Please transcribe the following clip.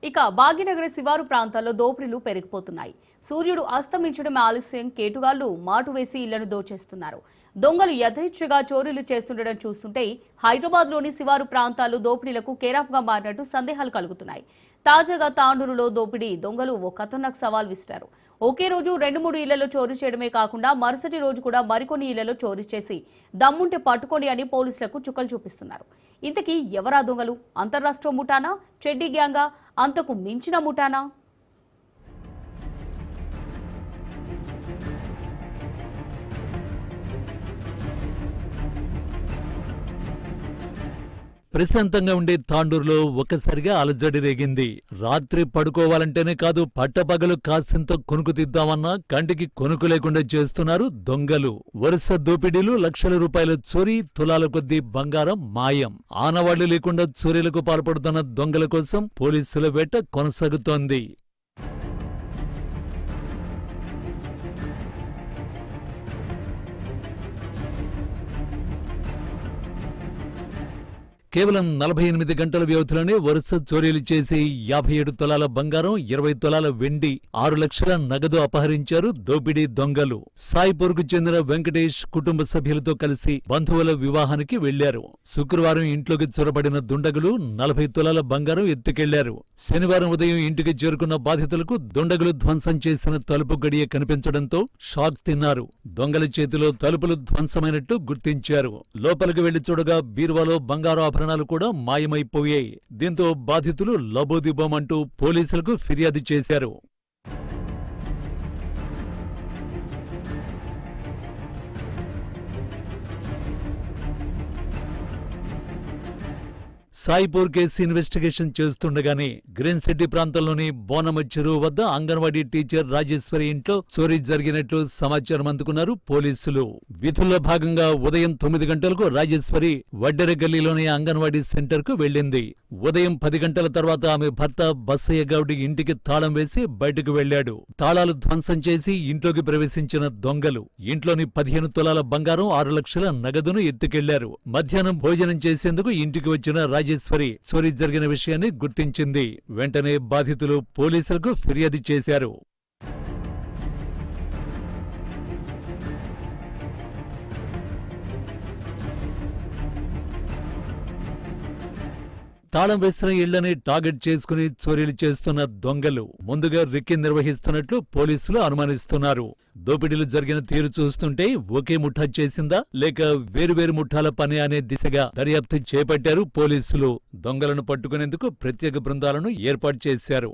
ఇక భాగ్యనగర శివారు ప్రాంతాల్లో దోపిడీలు పెరిగిపోతున్నాయి. సూర్యుడు అస్తమించడం ఆలస్యం కేటుగాళ్లు మాటు వేసి ఇళ్లను దోచేస్తున్నారు. దొంగలు యథేచ్ఛగా చోరీలు చేస్తుండడం చూస్తుంటే హైదరాబాద్లోని శివారు ప్రాంతాలు దోపిడీలకు కేరాఫ్గా మారినట్టు సందేహాలు కలుగుతున్నాయి. తాజాగా తాండూరులో దోపిడీ దొంగలు ఓ ఖతర్నాక్ సవాల్ విసిరారు. ఒకే రోజు 2-3 ఇళ్లలో చోరీ చేయడమే కాకుండా మరుసటి రోజు కూడా మరికొన్ని ఇళ్లలో చోరీ చేసి దమ్ముంటే పట్టుకోండి అని పోలీసులకు చుక్కలు చూపిస్తున్నారు. ఇంతకీ ఎవరా దొంగలు? అంతర్రాష్ట్ర ముఠానా, చెడ్డీ గ్యాంగా, అంతకు మించిన ముఠానా? ప్రశాంతంగా ఉండే తాండూరులో ఒక్కసారిగా అలజడి రేగింది. రాత్రి పడుకోవాలంటేనే కాదు, పట్టపగలు కాసింత కొనుకు తిద్దామన్నా కంటికి కొనుకు లేకుండా చేస్తున్నారు దొంగలు. వరుస దోపిడీలు, లక్షల రూపాయల చోరీ, తులాల కొద్దీ బంగారం మాయం. ఆనవాళ్లు లేకుండా చోరీలకు పాల్పడుతున్న దొంగల కోసం పోలీసుల వేట కొనసాగుతోంది. కేవలం 48 గంటల వ్యవధిలోనే వరుస చోరీలు చేసి 57 తులాల బంగారం, 20 తులాల వెండి, 6 లక్షల నగదు అపహరించారు దోపిడీ దొంగలు. సాయిపూర్కు చెందిన వెంకటేష్ కుటుంబ సభ్యులతో కలిసి బంధువుల వివాహానికి వెళ్లారు. శుక్రవారం ఇంట్లోకి చొరబడిన దుండగులు 40 తులాల బంగారం ఎత్తుకెళ్లారు. శనివారం ఉదయం ఇంటికి చేరుకున్న బాధితులకు దుండగులు ధ్వంసం చేసిన తలుపు గడియ కనిపించడంతో షాక్ తిన్నారు. దొంగల చేతిలో తలుపులు ధ్వంసమైనట్టు గుర్తించారు. లోపలికి వెళ్లి చూడగా బీరువాలో బంగారు కూడా మాయమైపోయాయి. దీంతో బాధితులు లబోదిబోమంటూ పోలీసులకు ఫిర్యాదు చేశారు. సాయిపూర్ కేసు ఇన్వెస్టిగేషన్ చేస్తుండగానే గ్రీన్ సిటీ ప్రాంతంలోని బోనమ చెరువు వద్ద అంగన్వాడీ టీచర్ రాజేశ్వరి ఇంట్లో చోరీ జరిగినట్లు సమాచారం అందుకున్నారు పోలీసులు. విధుల్లో భాగంగా ఉదయం 9 గంటలకు రాజేశ్వరి వడ్డెర గల్లీలోని అంగన్వాడీ సెంటర్ కు వెళ్లింది. ఉదయం 10 గంటల తర్వాత ఆమె భర్త బస్సయ్య గౌడి ఇంటికి తాళం వేసి బయటకు వెళ్లాడు. తాళాలు ధ్వంసం చేసి ఇంట్లోకి ప్రవేశించిన దొంగలు ఇంట్లోని 15 తులాల బంగారం, 6 లక్షల నగదును ఎత్తుకెళ్లారు. మధ్యాహ్నం భోజనం చేసేందుకు ఇంటికి వచ్చిన రాజేశ్వరి చోరీ జరిగిన విషయాన్ని గుర్తించింది. వెంటనే బాధితులు పోలీసులకు ఫిర్యాదు చేశారు. తాళం వేసిన ఇళ్లని టార్గెట్ చేసుకుని చోరీలు చేస్తున్న దొంగలు ముందుగా రిక్కి నిర్వహిస్తున్నట్లు పోలీసులు అనుమానిస్తున్నారు. దోపిడీలు జరిగిన తీరు చూస్తుంటే ఒకే ముఠా చేసిందా లేక వేరువేరు ముఠాల పని అనే దిశగా దర్యాప్తు చేపట్టారు పోలీసులు. దొంగలను పట్టుకునేందుకు ప్రత్యేక బృందాలను ఏర్పాటు చేశారు.